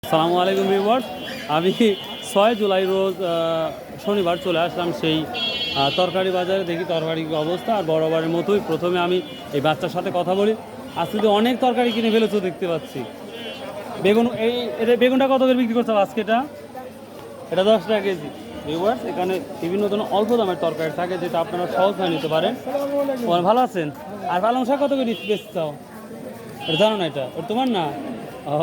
আসসালামু আলাইকুম ভিউয়ার্স, আমি 6 জুলাই রোজ শনিবার চলে আসলাম সেই তরকারি বাজারে। দেখি তরকারি কী অবস্থা। আর বরাবরের মতোই প্রথমে আমি এই বাচ্চার সাথে কথা বলি। আজকে তো অনেক তরকারি কিনে ফেলেছো দেখতে পাচ্ছি। বেগুন, এটা বেগুনটা কত করে বিক্রি করছো আজকে? এটা 10 টাকা কেজি। ভিউয়ার্স, এখানে বিভিন্ন ধরনের অল্প দামের তরকারি থাকে যেটা আপনারা সহজভাবে নিতে পারেন। ভালো আছেন? আর পালং শাক কত করে বেচতে চাও? এটা জানো না? এটা তোমার না? ও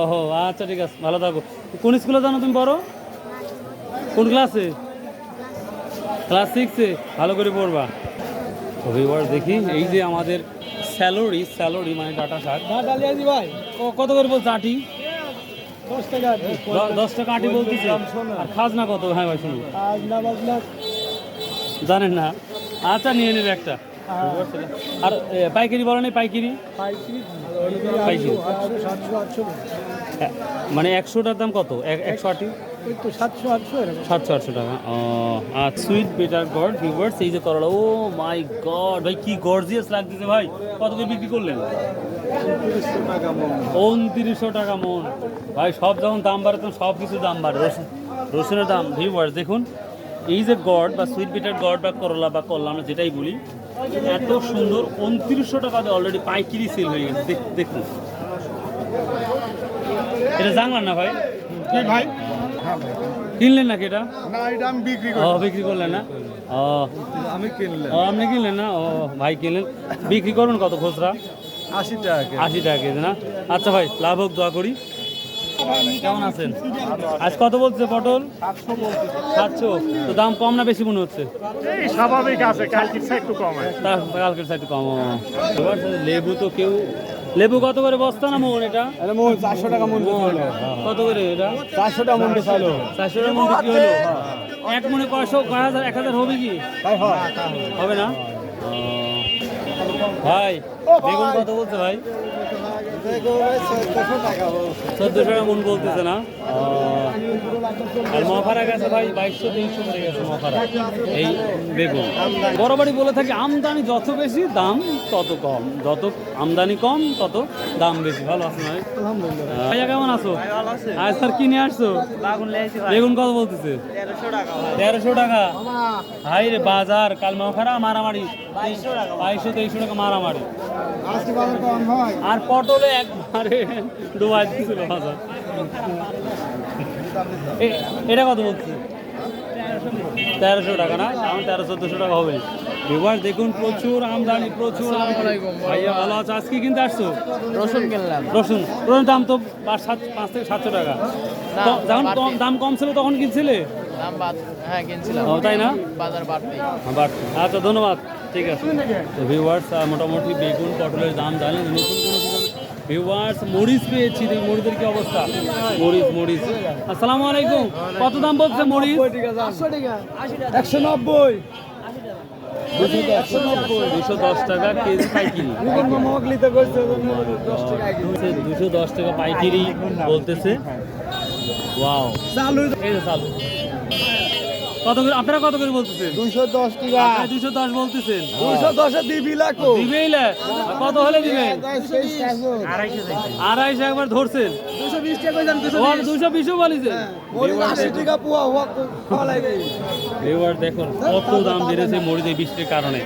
আচ্ছা, ঠিক আছে, ভালো থাকো। কোন স্কুলে জানো তুমি? বড় কোন ক্লাসে? ক্লাস 6-এ। ভালো করে পড়বা। রবিবার দেখি এই যে আমাদের স্যালারি মানে ডাটা শাক। ভাই কত করে বলছে আটি? 10 টাকা। 10 টাকা আটি বলতেছে। আর খাজনা কত? হ্যাঁ ভাই শুনুন, জানেন না? আচ্ছা, নিয়ে নেবে একটা। আর পাইকারি বলে নেই? পাইকারি মানে 100টার দাম কত? 180? 700-800 টাকা। ও আচ্ছা, সুইট বিটার গড ভিউয়ার্স, এই যে করলা, ও মাই গড ভাই, কি গর্জিয়াস লাগতেছে ভাই। কত করে বিক্রি করলেন? 2900 টাকা মন। ভাই সব যখন দাম বাড়ে তখন সব কিছুর দাম বাড়ে। রসুনের দাম ভিউয়ার্স দেখুন, এই যে গড বা সুইট বিটার গড বা করলা বা কল্লা আমরা যেটাই বলি, এত সুন্দর 2900 টাকাতে অলরেডি পাইকারি সেল হয়ে গেছে। দেখুন, এটা জানলাম না ভাই। ভাই কিনলেন নাকি এটা? না, এটা আমি বিক্রি ও বিক্রি করলেন না? ও আমি কিনলাম। ও আপনি কিনলেন না? ও ভাই কিনলেন। বিক্রি করবেন কত খুচরা? 80 টাকা। 80 টাকা কেজি না? আচ্ছা ভাই, লাভ হোক, দোয়া করি। কেমন আছেন? আজ কত বলছে পটল? 700। তো দাম কম না বেশি মনে হচ্ছে? স্বাভাবিক আছে, কালকের চেয়ে একটু কম আছে। কালকের সাইড কম। এবার লেবু তো কেউ, লেবু কত করে বস্তা না মন? এটা মন 400 টাকা মন। কত করে এটা? 400 টাকা মন চাইলো। 400 টাকা মন বিক্রি হলো। এক মনে 500, 1000 হবে কি? তাই হয়। হবে না? ভাই বেগুন কত বলছে ভাই? 1400 টাকা মন বলতেছে না? আর মফারা গেছে ভাই 2200-2300 করে গেছে মফারা। এই বেগুন বরাবরই বলে থাকি, আমদানি যত বেশি দাম তত কম, যত আমদানি কম তত দাম বেশি। ভালো আছো ভাই? আলহামদুলিল্লাহ। ভাইয়া কেমন আছো? আজ স্যার কি নিয়ে আসছো? বেগুন কত বলতেছে? 1300 টাকা। হাই রে বাজার, কাল মফারা মারামারি 2200-2300 টাকা মারামারি। আর পটলে একবারে ডুবাই দিছিল বাজার। এটা কত বলছে? 1300 টাকা না? আমার 1300-1400 টাকা হবে। এবার দেখুন, প্রচুর আমদানি, প্রচুর। ভাইয়া ভালো আছে? আজকে কিনতে আসছো? রসুন কিনলাম। রসুন দাম তো 5 থেকে 700 টাকা। যখন দাম কম ছিল তখন কিনছিলে? হ্যাঁ কিনছিলাম। ও তাই না? বাজার বাড়তি। আচ্ছা, ধন্যবাদ, ঠিক আছে। তো ভিউয়ার্স, মোটামুটি বেগুন পটলের দাম জানেন। নতুন কোনো ভিউয়ার্স, মরিচ পেয়েছি। দেখি মরিচের কি অবস্থা। মরিচ। আসসালামু আলাইকুম। কত দাম বলছে মরিচ? 190। 210 টাকা কেজি পাইকারি। 210 টাকা পাইকারি বলতেছে। ওয়াও, এই যে চালু। কত করে আপনারা কত করে বলতেছেন? 210 টাকা। 210 বলতেছেন? 210 এ দিবি লাগো। দিবেই না? কত হলে দিবেন? 250 একবার ধরছেন। 220 টাকা কইলাম। 220 বলিছে। মরিচ 80 টাকা পোয়া খাওয়ালাই দেই। ভিউয়ার দেখুন কত দাম বেড়েছে মরিচ এই বৃষ্টির কারণে।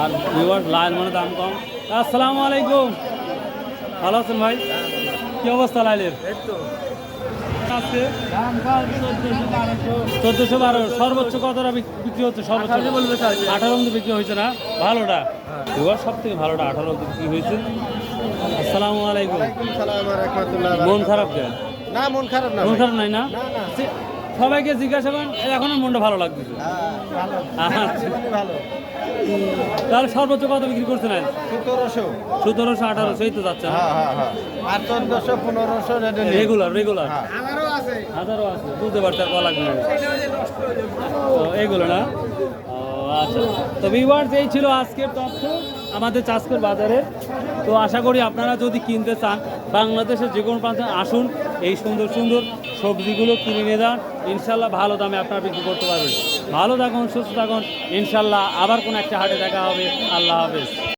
আর ভিউয়ার লাল মানে দাম কম। আসসালামু আলাইকুম, ভালো আছেন ভাই? কি অবস্থা লাইলের? আছে 1412। সর্বোচ্চ কতটা বিক্রি হচ্ছে? সর্বোচ্চ 18 অব্দি বিক্রি হয়েছে না? ভালোটা এবার সব থেকে ভালোটা 18 অব্দি বিক্রি হয়েছে। আসসালামু আলাইকুম। মন খারাপ কেন? না, মন খারাপ না। মন খারাপ নাই না? সবাইকে জিজ্ঞাসা করেন, এখন মনটা ভালো লাগতেছে। আচ্ছা, ভালো। তাহলে সর্বোচ্চ কত বিক্রি করছেন? 1700, 1700-1800 এই তো যাচ্ছে না? আর 1400, 1500 রেগুলার। 1100 আছে। 1000 আছে, বুঝতে পারছি, আর কল লাগবে না। তো এগুলো না? ও আচ্ছা। তো ভিউয়ার্স, এই ছিল আজকের তথ্য আমাদের চাষকর বাজারে। তো আশা করি আপনারা যদি কিনতে চান বাংলাদেশের যে কোনো প্রান্তে আসুন, এই সুন্দর সুন্দর সবজিগুলো কিনে নিয়ে যান। ইনশাল্লাহ ভালো দামে আপনারা বিক্রি করতে পারবেন। ভালো থাকুন, সুস্থ থাকুন। ইনশাল্লাহ আবার কোনো একটা হাটে দেখা হবে। আল্লাহ হাফেজ।